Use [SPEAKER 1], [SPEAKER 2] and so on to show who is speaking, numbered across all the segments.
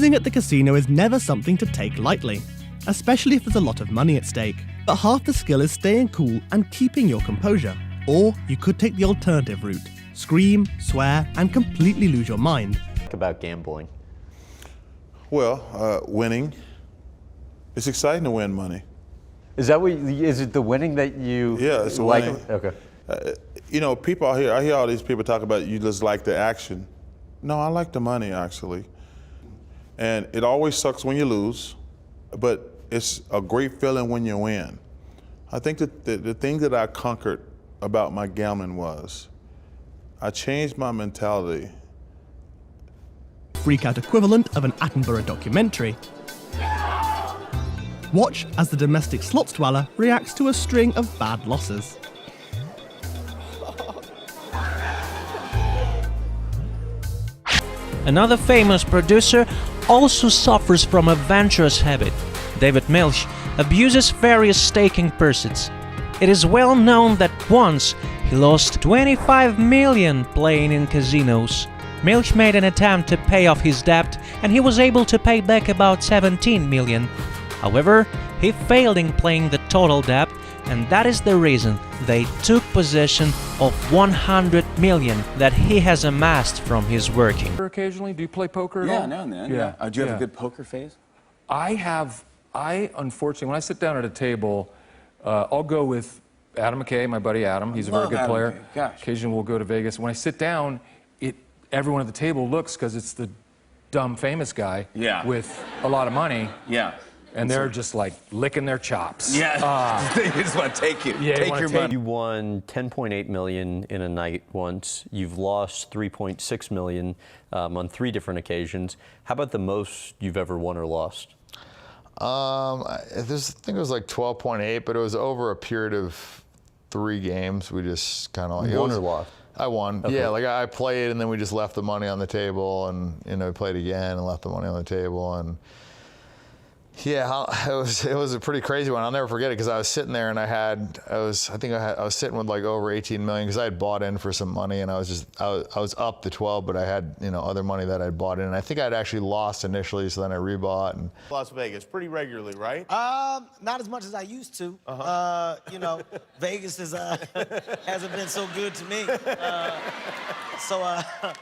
[SPEAKER 1] Losing at the casino is never something to take lightly, especially if there's a lot of money at stake. But half the skill is staying cool and keeping your composure. Or you could take the alternative route, scream, swear, and completely lose your mind.
[SPEAKER 2] About gambling.
[SPEAKER 3] Well, winning. It's exciting to win money.
[SPEAKER 2] Is that what? Is it the winning that you?
[SPEAKER 3] Yeah, it's
[SPEAKER 2] like?
[SPEAKER 3] winning.
[SPEAKER 2] Okay.
[SPEAKER 3] You know, people out here. I hear all these people talk about you just like the action. No, I like the money actually. And it always sucks when you lose, but it's a great feeling when you win. I think that the thing that I conquered about my gambling was I changed my mentality.
[SPEAKER 1] Freak-out equivalent of an Attenborough documentary. Watch as the domestic slots dweller reacts to a string of bad losses.
[SPEAKER 4] Another famous producer also suffers from a venturous habit. David Milch abuses various staking pursuits. It is well known that once he lost 25 million playing in casinos. Milch made an attempt to pay off his debt and he was able to pay back about 17 million. However, he failed in paying the total debt, and that is the reason they took possession of 100 million that he has amassed from his working.
[SPEAKER 5] Occasionally, do you play poker at all?
[SPEAKER 6] Yeah, now and then. Yeah. Do you have a good poker face?
[SPEAKER 5] I unfortunately, when I sit down at a table, I'll go with Adam McKay, my buddy Adam. He's a very good player. Occasionally, we'll go to Vegas. When I sit down, everyone at the table looks because it's the dumb famous guy with a lot of money.
[SPEAKER 6] Yeah.
[SPEAKER 5] And they're just like licking their chops.
[SPEAKER 6] Yeah. They just want to take you.
[SPEAKER 5] Yeah,
[SPEAKER 6] take your money.
[SPEAKER 2] You won 10.8 million in a night once. You've lost 3.6 million on 3 different occasions. How about the most you've ever won or lost?
[SPEAKER 7] I think it was like 12.8, but it was over a period of 3 games. We just kind of
[SPEAKER 2] won or lost?
[SPEAKER 7] I won.
[SPEAKER 2] Okay.
[SPEAKER 7] Yeah, like I played and then we just left the money on the table, and we played again and left the money on the table, and yeah, it was a pretty crazy one. I'll never forget it because I was sitting there and I was sitting with like over 18 million because I had bought in for some money, and I was up to 12, but I had other money that I'd bought in, and I think I'd actually lost initially, so then I rebought. And
[SPEAKER 8] Las Vegas pretty regularly, right?
[SPEAKER 9] Not as much as I used to. Vegas hasn't been so good to me.
[SPEAKER 8] Why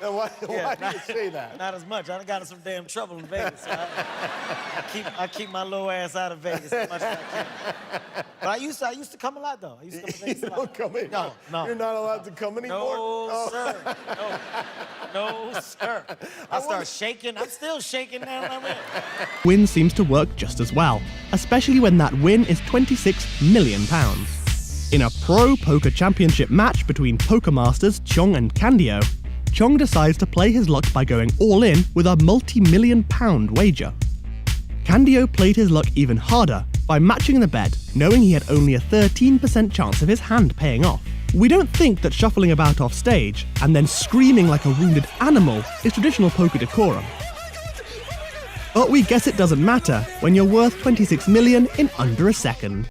[SPEAKER 8] do you say that?
[SPEAKER 9] Not as much. I got in some damn trouble in Vegas. So I keep my low ass out of Vegas as much as I can. But I used to come a lot though. I used to come to Vegas a lot.
[SPEAKER 8] You don't come in.
[SPEAKER 9] No.
[SPEAKER 8] You're not allowed to come anymore?
[SPEAKER 9] No, sir. No, sir. I start shaking. I'm still shaking now when I win.
[SPEAKER 1] Win seems to work just as well, especially when that win is £26 million. In a pro poker championship match between poker masters Chong and Candio, Chong decides to play his luck by going all in with a multi-million-pound wager. Candio played his luck even harder by matching the bet, knowing he had only a 13% chance of his hand paying off. We don't think that shuffling about off stage and then screaming like a wounded animal is traditional poker decorum. But we guess it doesn't matter when you're worth 26 million in under a second.